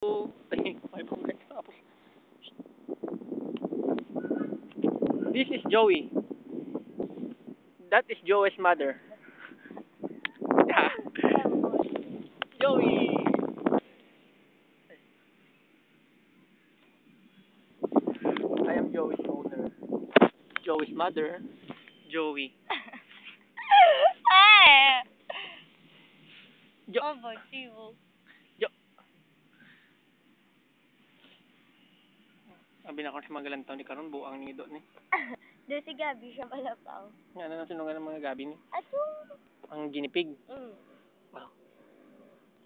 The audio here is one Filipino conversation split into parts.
This is Joey. That is Joey's mother. Yeah. Joey. I am Joey's owner. Joey's mother. Joey. Jo Objektivo. Jo Abi na ko si magalang taon ni karon buang ni do ni. Doon si Gabi siya palapaw. Nga na sinungan ng mga gabi ni. Ato. Ang ginipig. Wow.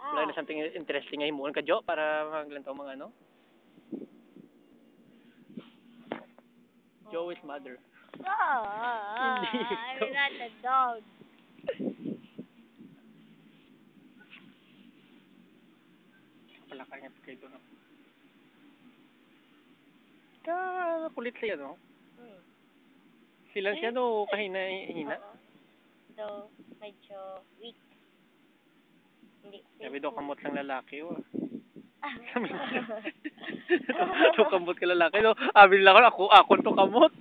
Ah. Wala na something interesting nga himuon ka Jo para magalang taon mga ano. Joey's mother. Hindi I'm not a dog. Palakar niya kayo doon. Kulit siya no. Sila siya no kahina-hina. So, medyo weak. Hindi. Sabi daw kamot lang lalaki oh. So kamot ka lalaki no. Abi nila ako to kamot.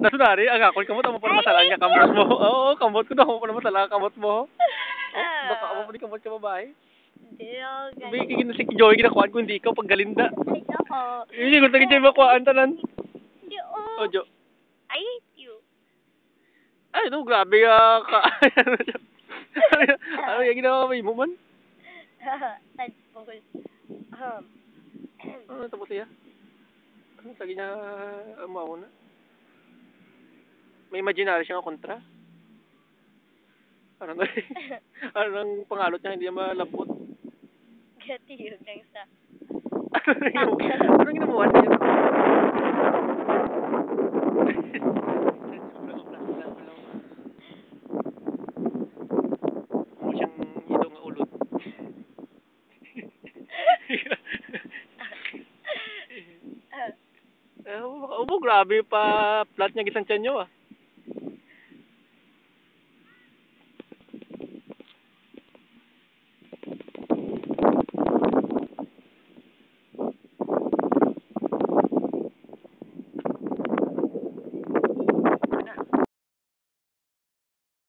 Nasunari ang akon kamot amo pa masala niya kamot mo. Oo, kamot ko daw pa masala kamot mo. Oh, baka amo pa ni kamot ka babae. Hindi ako Sabi kigin si Joey ginakuan ko hindi ikaw pag galinda. Ay, ako. Hindi ko tagi Joey makuhaan tanan. Hindi, oh. Oh, Jo. I hate you. Ay, no, grabe ka. Ano yung ginawa mo man? Tadpol. Ano tapos siya? Ano tagi niya umaw na? May imaginary siya kontra? Anong pangalot niya hindi niya malabot? Gati yun lang sa... Anong ginabuhan niya? Mo siyang idong nga ulod. Grabe pa plat niya gisang tiyan niyo ah.